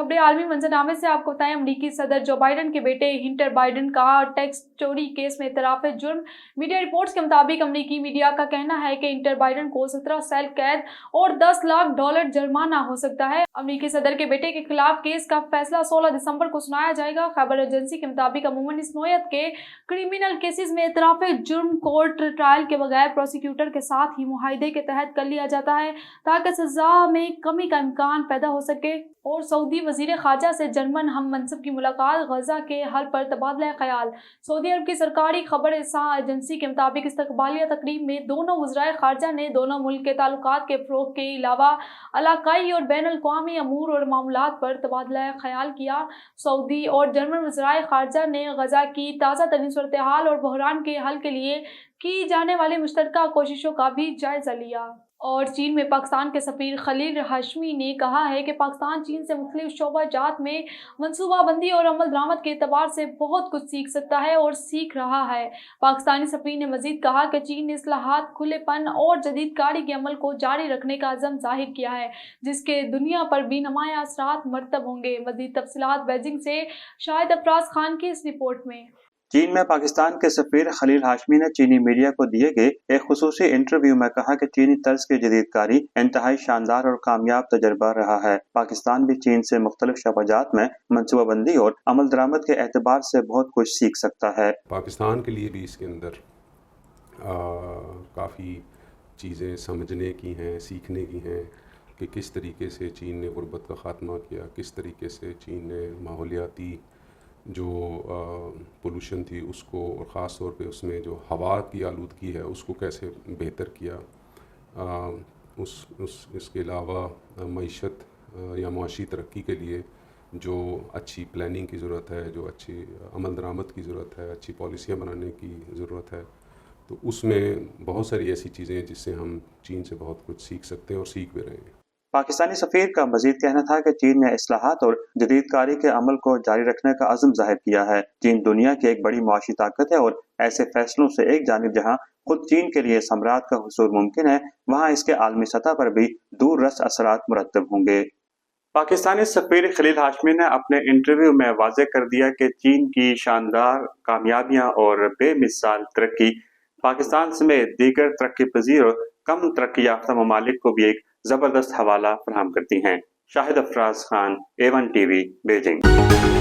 खबरें आलमी मंजरनामे से आपको बताएं। अमेरिकी सदर जो बाइडन के बेटे हंटर बाइडन का टैक्स चोरी केस में इतराफ जुर्म। मीडिया रिपोर्ट्स के मुताबिक अमेरिकी मीडिया का कहना है कि हंटर बाइडन को 17 साल कैद और $10 लाख जुर्माना हो सकता है। अमेरिकी सदर के बेटे के खिलाफ केस का फैसला 16 दिसंबर को सुनाया जाएगा। खबर एजेंसी के मुताबिक अमूमन इस नोयत के क्रिमिनल केसेस में इतराफ जुर्म कोर्ट ट्रायल के बगैर प्रोसिक्यूटर के साथ ही मुआहदे के तहत कर लिया जाता है ताकि सजा में कमी का इम्कान पैदा हो सके। और सऊदी वजीर खारजा से जर्मन हम मनसब की मुलाकात, गजा के हल पर तबादला ख्याल। सऊदी अरब की सरकारी खबर एजेंसी के मुताबिक इस्तकबालिया तकरीब में दोनों वज़राए खारजा ने दोनों मुल्क के ताल्लुकात के फ़रोग़ के अलावा इलाकाई और बैनुल अक़वामी अमूर और मामलात पर तबादला ख्याल किया। सऊदी और जर्मन वज़राए खारजा ने गजा की ताज़ा तरीन सूरत हाल और बहरान के हल के लिए की जाने वाली मुश्तरका कोशिशों का भी जायजा लिया। और चीन में पाकिस्तान के सफ़ीर खलील हाशमी ने कहा है कि पाकिस्तान चीन से मुख्तलिफ शोबा-जात में मनसूबाबंदी और अमल दरामद के एतबार से बहुत कुछ सीख सकता है और सीख रहा है। पाकिस्तानी सफ़ीर ने मज़ीद कहा कि चीन ने इस्लाहात, खुलेपन और जदीदकारी के अमल को जारी रखने का अज़म ज़ाहिर किया है, जिसके दुनिया पर भी नुमायां असरात मरतब होंगे। मज़ीद तफसीलात बीजिंग से शाहिद अफराज खान की इस रिपोर्ट में। चीन में पाकिस्तान के सफीर खलील हाशमी ने चीनी मीडिया को दिए गए एक खुसूसी इंटरव्यू में कहा कि चीनी तर्ज की जदीदकारी इंतहाई शानदार और कामयाब तजर्बा रहा है। पाकिस्तान भी चीन से मुख्तलिफ शोबाजात में मनसूबाबंदी और अमल दरामद के एतबार से बहुत कुछ सीख सकता है। पाकिस्तान के लिए भी इसके अंदर काफ़ी चीज़ें समझने की हैं, सीखने की हैं कि किस तरीके से चीन ने गुर्बत का ख़ात्मा किया, किस तरीके से चीन ने माहौलियाती जो पोल्यूशन थी उसको और ख़ास तौर पे उसमें जो हवा की आलूदगी है उसको कैसे बेहतर किया। इसके अलावा मईशत या मुआशी तरक्की के लिए जो अच्छी प्लानिंग की ज़रूरत है, जो अच्छी अमल दरामद की ज़रूरत है, अच्छी पॉलिसियाँ बनाने की ज़रूरत है, तो उसमें बहुत सारी ऐसी चीज़ें हैं जिससे हम चीन से बहुत कुछ सीख सकते हैं और सीख भी रहे हैं। पाकिस्तानी सफीर का मजीद कहना था कि चीन ने इस्लाहात और जदीदकारी के अमल को जारी रखने का अज़्म जाहिर किया है। चीन दुनिया की एक बड़ी मुआशी ताकत है और ऐसे फैसलों से एक जानिब जहां खुद चीन के लिए सम्राट का हुसूल मुमकिन है, वहां इसके आलमी सतह पर भी दूर रस असरात मुरत्तब होंगे। पाकिस्तानी सफीर खलील हाशमी ने अपने इंटरव्यू में वाज़ेह कर दिया कि चीन की शानदार कामयाबियां और बेमिसाल तरक्की पाकिस्तान समेत दीगर तरक्की पजीर और कम तरक्की याफ्ता ममालिक को भी एक जबरदस्त हवाला फराहम करती हैं। Shahid Afraz Khan, A1 TV, Beijing.